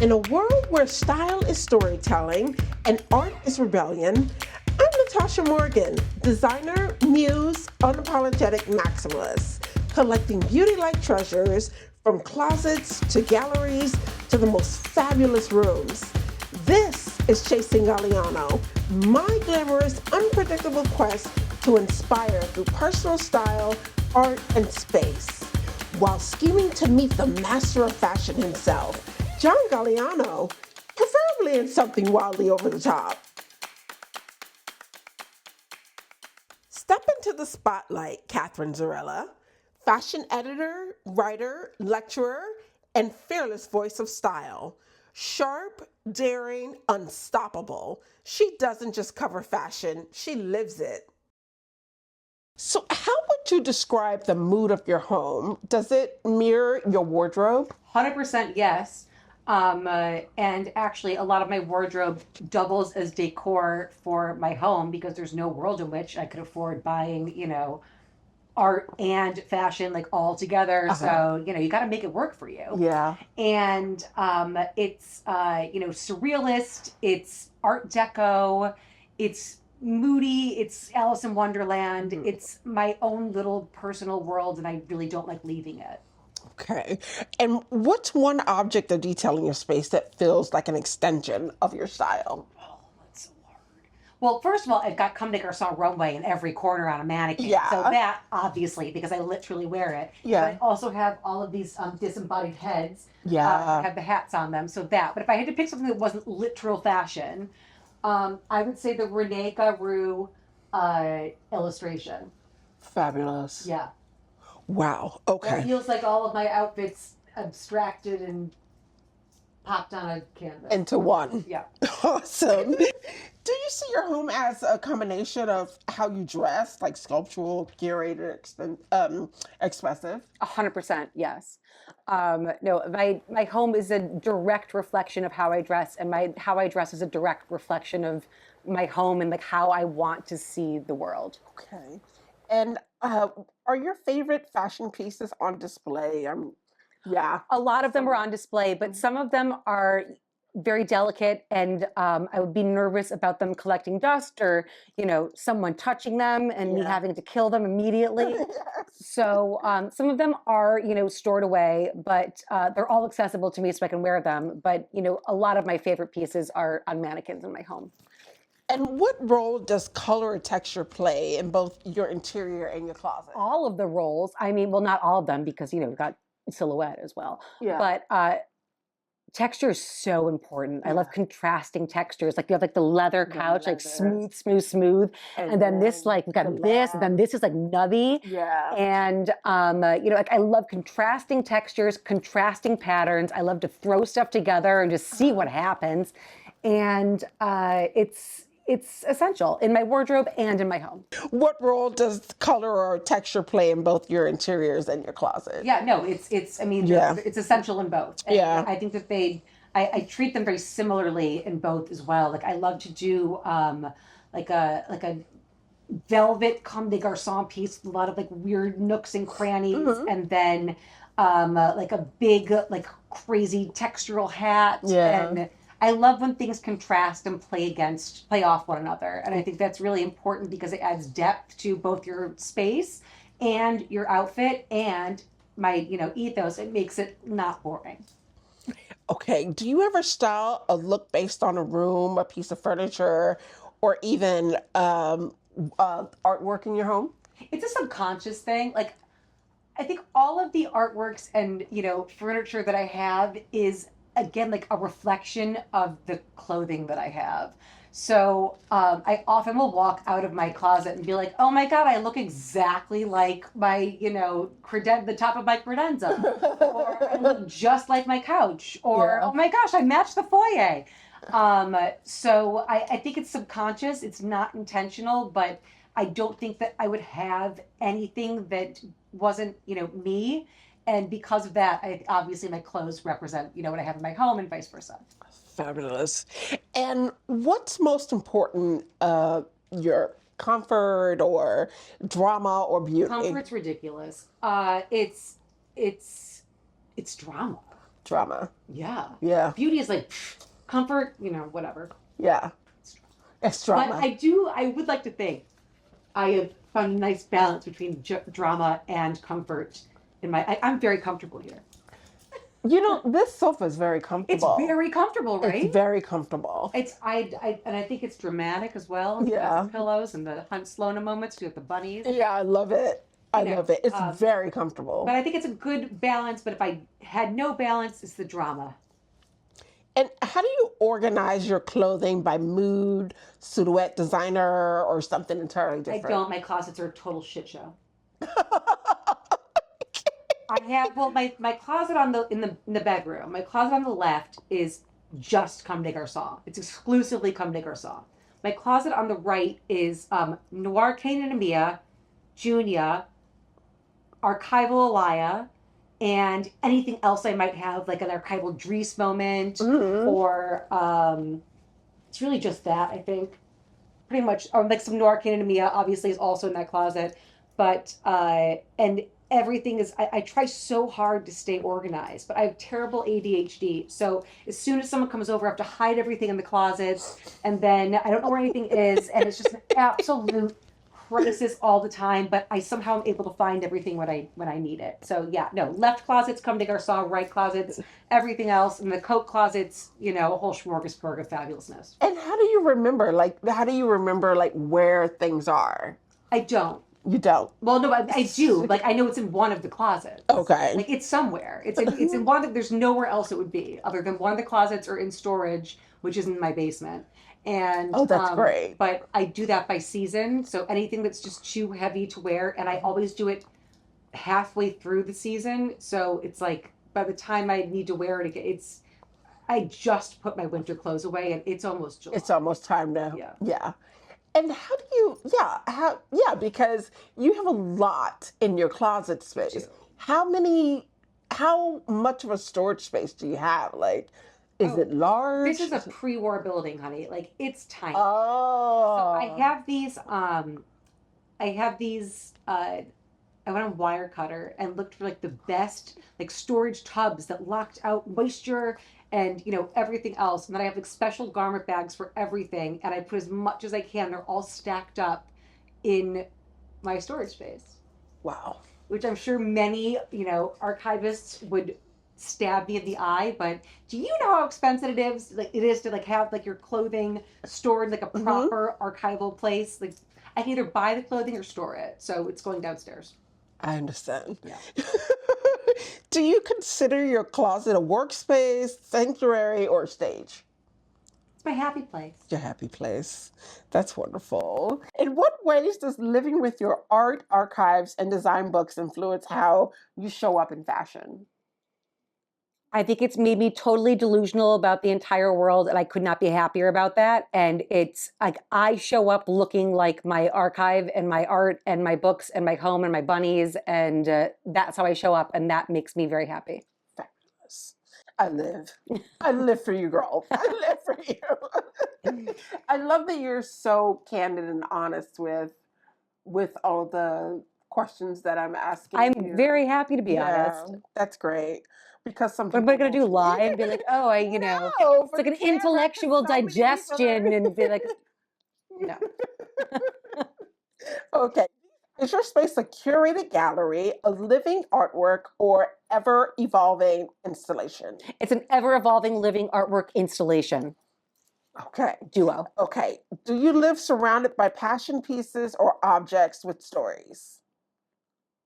In a world where style is storytelling and art is rebellion, I'm Natasha Morgan, designer, muse, unapologetic maximalist, collecting beauty like treasures from closets to galleries to the most fabulous rooms. This is Chasing Galliano, my glamorous, unpredictable quest to inspire through personal style, art, and space, while scheming to meet the master of fashion himself, John Galliano, preferably in something wildly over the top. Step into the spotlight, Katharine, fashion editor, writer, lecturer, and fearless voice of style. Sharp, daring, unstoppable. She doesn't just cover fashion, she lives it. So how would you describe the mood of your home? Does it mirror your wardrobe? 100% yes. And actually, a lot of my wardrobe doubles as decor for my home because there's no world in which I could afford buying, art and fashion like all together. So, you got to make it work for you. Yeah. And it's, surrealist, it's Art Deco, it's moody, it's Alice in Wonderland. It's my own little personal world, and I really don't like leaving it. Okay. And what's one object or detail in your space that feels like an extension of your style? Oh, that's so hard. Well, first of all, I've got Comme des Garçons runway in every corner on a mannequin. Yeah. So that, obviously, because I literally wear it. Yeah. But I also have all of these disembodied heads. Yeah. Have the hats on them. So that. But if I had to pick something that wasn't literal fashion, I would say the Rene Garou illustration. Fabulous. Yeah. Wow. That Okay. feels like all of my outfits abstracted and popped on a canvas. Into one. Yeah. Awesome. Do you see your home as a combination of how you dress, like sculptural, curated, expressive? 100%, yes. No, my home is a direct reflection of how I dress, and how I dress is a direct reflection of my home and like how I want to see the world. Okay. And are your favorite fashion pieces on display? Yeah. A lot of them are on display, but some of them are very delicate, and I would be nervous about them collecting dust or, someone touching them and me having to kill them immediately. Yes. So some of them are, stored away, but they're all accessible to me so I can wear them. But, a lot of my favorite pieces are on mannequins in my home. And what role does color or texture play in both your interior and your closet? All of the roles, I mean, well, not all of them because, we've got silhouette as well. Yeah. But texture is so important. I love contrasting textures. Like you have like the leather couch, like smooth, smooth, smooth. And then this, like we've got this, and then this is like nubby. Yeah. And like I love contrasting textures, contrasting patterns. I love to throw stuff together and just see what happens. And it's essential in my wardrobe and in my home. What role does color or texture play in both your interiors and your closet? Yeah, no, it's it's essential in both. And Yeah. I think that I treat them very similarly in both as well. Like I love to do like a velvet Comme des Garçons piece with a lot of like weird nooks and crannies, and then like a big like crazy textural hat. Yeah. And I love when things contrast and play off one another. And I think that's really important because it adds depth to both your space and your outfit and my, ethos. It makes it not boring. Okay. Do you ever style a look based on a room, a piece of furniture, or even artwork in your home? It's a subconscious thing. Like, I think all of the artworks and, furniture that I have is again like a reflection of the clothing that I have. So I often will walk out of my closet and be like, oh my God, I look exactly like my, the top of my credenza. Or I look just like my couch. Or, oh my gosh, I match the foyer. So I think it's subconscious. It's not intentional, but I don't think that I would have anything that wasn't, me. And because of that, obviously my clothes represent, what I have in my home and vice versa. Fabulous. And what's most important, your comfort or drama or beauty? Comfort's ridiculous. It's drama. Drama. Yeah. Yeah. Beauty is like comfort, whatever. Yeah. It's drama. But I would like to think I have found a nice balance between drama and comfort I'm very comfortable here. This sofa is very comfortable. It's very comfortable, right? It's very comfortable. I think it's dramatic as well. Yeah. The pillows and the Hunt Sloana moments with the bunnies. Yeah, I love it. I love it. It's very comfortable. But I think it's a good balance. But if I had no balance, it's the drama. And how do you organize your clothing by mood, silhouette, designer, or something entirely different? I don't. My closets are a total shit show. I have my closet in the bedroom. My closet on the left is just Comme des Garçons. It's exclusively Comme des Garçons. My closet on the right is Noir Kanan and Mia, Junia, Archival Alaya, and anything else I might have, like an archival Dries moment, or it's really just that, I think. Pretty much, or like some Noir Kanan and Mia obviously is also in that closet, but and everything is, I try so hard to stay organized, but I have terrible ADHD. So as soon as someone comes over, I have to hide everything in the closets, and then I don't know where anything is, and it's just an absolute crisis all the time, but I somehow am able to find everything when I need it. So yeah, no, left closets, Comme des Garçons, right closets, everything else, and the coat closets, a whole smorgasbord of fabulousness. And how do you remember, where things are? I don't. You don't? Well, no, I do. Like, I know it's in one of the closets. Okay. Like, it's somewhere. It's in one of there's nowhere else it would be other than one of the closets or in storage, which is in my basement. And that's great. But I do that by season. So anything that's just too heavy to wear, and I always do it halfway through the season. So it's like by the time I need to wear it again, I just put my winter clothes away, and it's almost July. It's almost time to yeah. And how do you because you have a lot in your closet space. How much of a storage space do you have? Like, is it large? This is a pre-war building, honey. Like, it's tiny. Oh. So I have these I went on Wirecutter and looked for like the best like storage tubs that locked out moisture and everything else. And then I have like special garment bags for everything, and I put as much as I can. They're all stacked up in my storage space. Wow. Which I'm sure many, archivists would stab me in the eye, but do you know how expensive it is? Like it is to like have like your clothing stored like a proper archival place. Like I can either buy the clothing or store it. So it's going downstairs. I understand. Yeah. Do you consider your closet a workspace, sanctuary, or stage? It's my happy place. Your happy place. That's wonderful. In what ways does living with your art, archives, and design books influence how you show up in fashion? I think it's made me totally delusional about the entire world, and I could not be happier about that. And it's like I show up looking like my archive and my art and my books and my home and my bunnies, and that's how I show up, and that makes me very happy. Fabulous. I live for you, girl. I live for you. I love that you're so candid and honest with all the questions that I'm asking. I'm very happy to be honest. That's great. Because some people what am I going to do, lie and be like, oh, it's like an intellectual digestion and be like, no. Okay. Is your space a curated gallery, a living artwork, or ever-evolving installation? It's an ever-evolving living artwork installation. Okay. Duo. Okay. Do you live surrounded by passion pieces or objects with stories?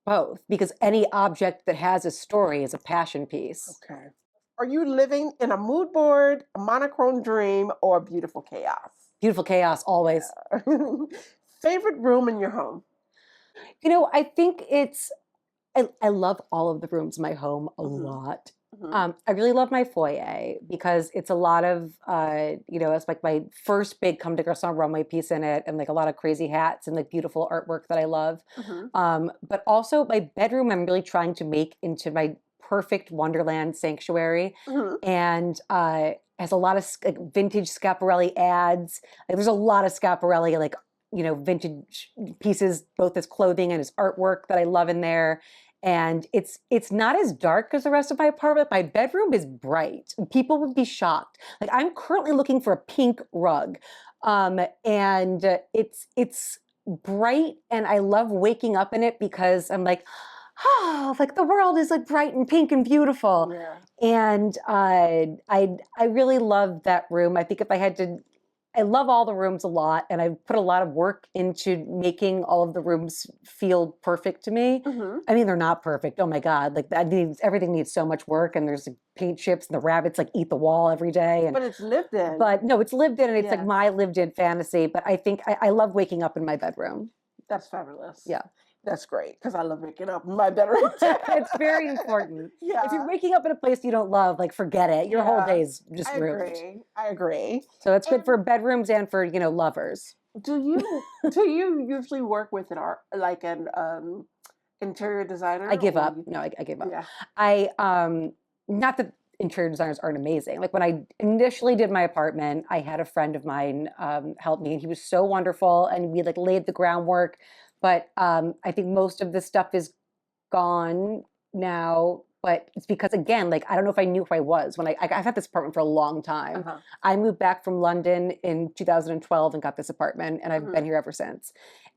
Both, because any object that has a story is a passion piece. Okay. Are you living in a mood board, a monochrome dream, or a beautiful chaos? Beautiful chaos, always. Yeah. Favorite room in your home? I think I love all of the rooms in my home a lot. I really love my foyer because it's a lot of, it's like my first big Comme des Garçons runway piece in it, and like a lot of crazy hats and like beautiful artwork that I love. But also my bedroom, I'm really trying to make into my perfect wonderland sanctuary, and has a lot of vintage Schiaparelli ads. Like, there's a lot of Schiaparelli, like vintage pieces, both as clothing and as artwork that I love in there. And it's not as dark as the rest of my apartment. My bedroom is bright. People would be shocked. Like I'm currently looking for a pink rug. And it's bright and I love waking up in it because I'm like, oh, like the world is like bright and pink and beautiful. Yeah. And I really love that room. I think if I had to, I love all the rooms a lot, and I put a lot of work into making all of the rooms feel perfect to me. Mm-hmm. I mean, they're not perfect. Oh my God, like that needs everything needs so much work, and there's like, paint chips, and the rabbits like eat the wall every day. And But it's lived in. but no, it's lived in, and it's like Yeah. my lived-in fantasy. But I think I love waking up in my bedroom. That's fabulous. Yeah. That's great because I love waking up in my bedroom. It's very important. Yeah. If you're waking up in a place you don't love, like forget it. Your whole Yeah. day's just I ruined. agree. I agree. So it's good And- for bedrooms and for, lovers. Do you usually work with an art like an interior designer? I give or up. you- No, I give up. Yeah. Not that interior designers aren't amazing. Like when I initially did my apartment, I had a friend of mine help me, and he was so wonderful, and we like laid the groundwork. But I think most of the stuff is gone now. But it's because again, like I don't know if I knew who I was when I've had this apartment for a long time. Uh-huh. I moved back from London in 2012 and got this apartment, and I've Mhm. been here ever since.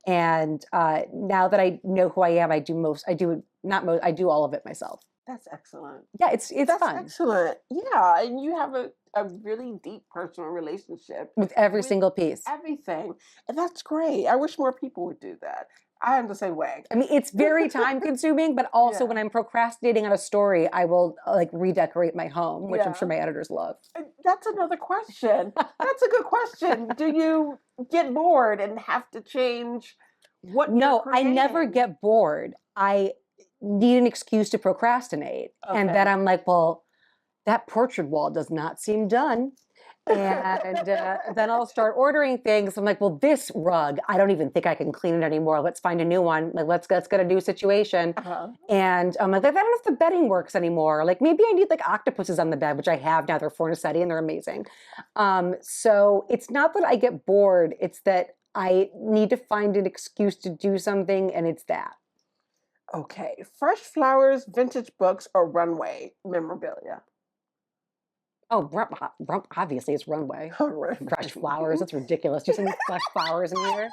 And now that I know who I am, I do all of it myself. That's excellent. Yeah, it's That's fun excellent. Yeah, and you have a really deep personal relationship with every with single piece. everything. And that's great. I wish more people would do that. I am the same way. I mean, it's very time consuming, but also Yeah. when I'm procrastinating on a story, I will like redecorate my home, which I'm Yeah. sure my editors love. That's another question. That's a good question. Do you get bored and have to change what you're No, I never creating? get bored. I need an excuse to procrastinate. And then Okay. I'm like, well, that portrait wall does not seem done. And then I'll start ordering things. I'm like, well, this rug, I don't even think I can clean it anymore. Let's find a new one. Like, let's get a new situation. Uh-huh. And I'm like, I don't know if the bedding works anymore. Like, maybe I need like octopuses on the bed, which I have now. They're Fornacetti and they're amazing. So it's not that I get bored. It's that I need to find an excuse to do something, and it's that. Okay. Fresh flowers, vintage books, or runway memorabilia? Oh, obviously it's runway. Fresh flowers. That's ridiculous. Do you see any fresh flowers in here?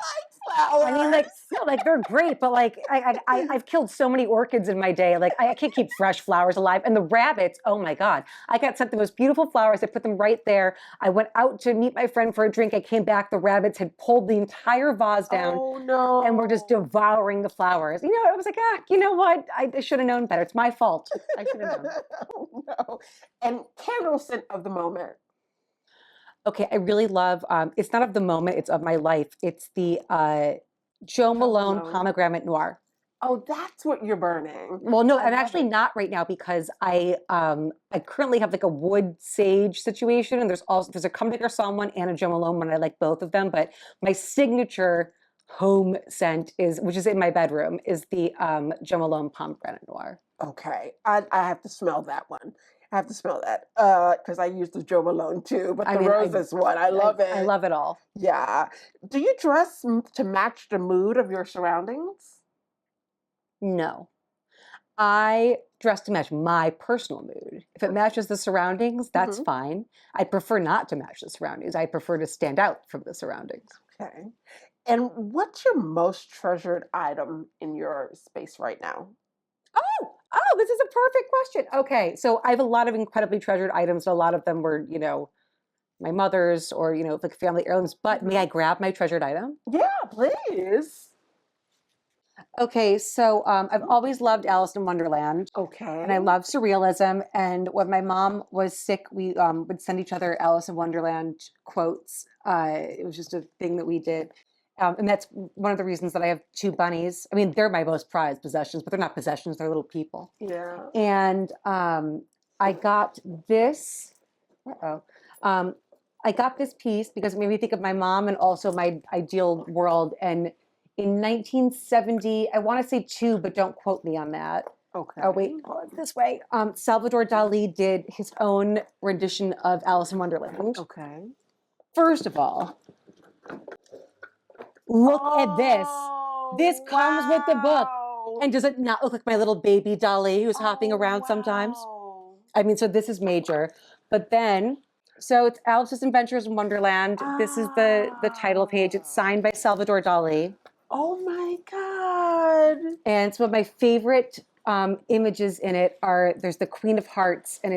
I mean, like, no, like they're great, but like I've killed so many orchids in my day. Like I can't keep fresh flowers alive. And the rabbits, oh my God. I got sent the most beautiful flowers. I put them right there. I went out to meet my friend for a drink. I came back. The rabbits had pulled the entire vase down. Oh no. And we're just devouring the flowers. I was like, you know what? I should have known better. It's my fault. I should have known. Oh no. And candle scent of the moment. Okay, I really love, it's not of the moment, it's of my life. It's the Joe Malone Malone. Pomegranate Noir. Oh, that's what you're burning. Well, no, I I'm love actually it. not right now because I currently have like a wood sage situation, and there's a Come Take Our Psalm one and a Joe Malone one. I like both of them, but my signature home scent which is in my bedroom, is the Joe Malone Pomegranate Noir. Okay. I have to smell that one. I have to smell that because I use the Joe Malone too, but the roses one, I love it. I love it all. Yeah. Do you dress to match the mood of your surroundings? No. I dress to match my personal mood. If it matches the surroundings, that's Mhm. fine. I prefer not to match the surroundings. I prefer to stand out from the surroundings. Okay. And what's your most treasured item in your space right now? Oh, this is a perfect question. Okay, so I have a lot of incredibly treasured items. A lot of them were, my mother's or, like family heirlooms. But may I grab my treasured item? Yeah, please. Okay, so I've always loved Alice in Wonderland. Okay. And I love surrealism. And when my mom was sick, we would send each other Alice in Wonderland quotes. It was just a thing that we did. And that's one of the reasons that I have two bunnies. I mean, they're my most prized possessions, but they're not possessions, they're little people. Yeah. And I got this, I got this piece because it made me think of my mom and also my ideal world. And in 1970, I want to say two, but don't quote me on that. Okay. Oh, wait, hold it this way. Salvador Dali did his own rendition of Alice in Wonderland. Okay. First of all, look at this. This comes with the book. And does it not look like my little baby dolly who's hopping around sometimes? I mean, so this is major. But then, so it's Alice's Adventures in Wonderland. This is the title page. It's signed by Salvador Dali. Oh my God. And some of my favorite images in it are, there's the Queen of Hearts, and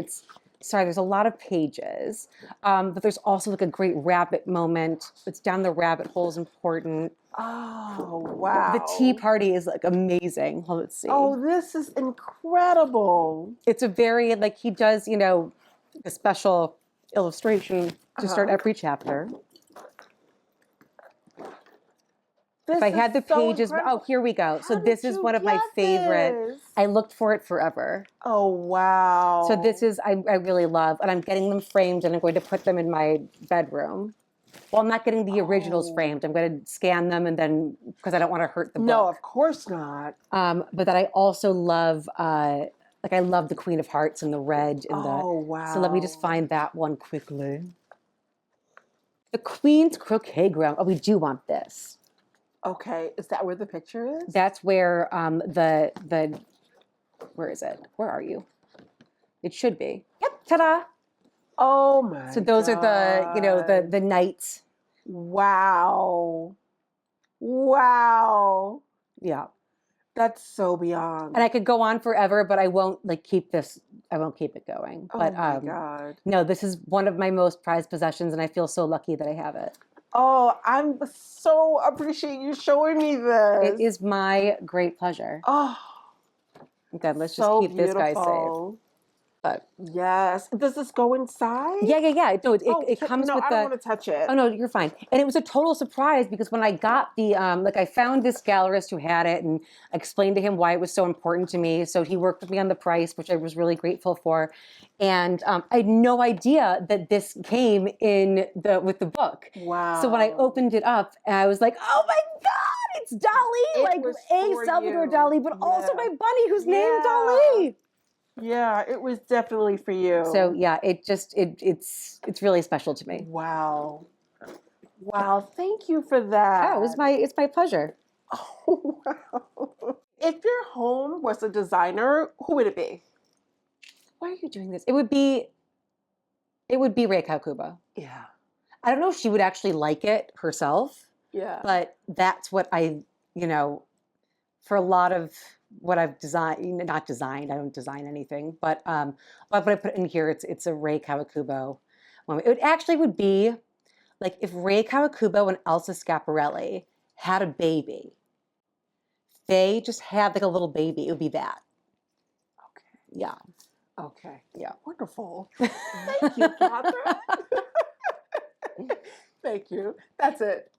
there's a lot of pages, but there's also like a great rabbit moment. It's down the rabbit hole is important. Oh, wow. The tea party is like amazing. Well, let's see. Oh, this is incredible. It's a very, like he does, you know, a special illustration to start every chapter. If I had the pages, oh, here we go. So this is one of my favorite. I looked for it forever. Oh, wow. So this is, I really love, and I'm getting them framed and I'm going to put them in my bedroom. Well, I'm not getting the originals framed. I'm going to scan them and then, because I don't want to hurt the book. No, of course not. But that I also love, like I love the Queen of Hearts and the red. And wow. So let me just find that one quickly. The Queen's Croquet Ground. Oh, we do want this. Okay, is that where the picture is? That's where where is it? Where are you? It should be. Yep, ta-da. Oh my God. So those are the, you know, the knights. Wow. Wow. Yeah. That's so beyond. And I could go on forever, but I won't like keep this, I won't keep it going. Oh But my God. no, this is one of my most prized possessions and I feel so lucky that I have it. Oh, I'm so appreciate you showing me this. It is my great pleasure. Oh, Okay, let's so just keep this guy safe. beautiful. But Yes. Does this go inside? yeah. No, it comes no, with I don't want to touch it. Oh no, you're fine. And it was a total surprise because when I got the like I found this gallerist who had it and I explained to him why it was so important to me. So he worked with me on the price, which I was really grateful for. And I had no idea that this came with the book. Wow. So when I opened it up, I was like, oh my God, it's Dali! It was for Salvador you. Dali, but also my bunny who's named Dali. Yeah, it was definitely for you. So yeah, it's really special to me. Wow. Wow, thank you for that. Oh, it's my pleasure. Oh, wow. If your home was a designer, who would it be? Why are you doing this? It would be Rei Kawakubo. Yeah. I don't know if she would actually like it herself. Yeah. But that's what I, you know, for a lot of what I've designed, not designed, I don't design anything, but what I put in here, it's a Rei Kawakubo moment. It actually would be like if Rei Kawakubo and Elsa Schiaparelli had a baby, they just had like a little baby, it would be that. Okay. Yeah. Okay. Yeah. Wonderful. Thank you, Katharine. Thank you. That's it.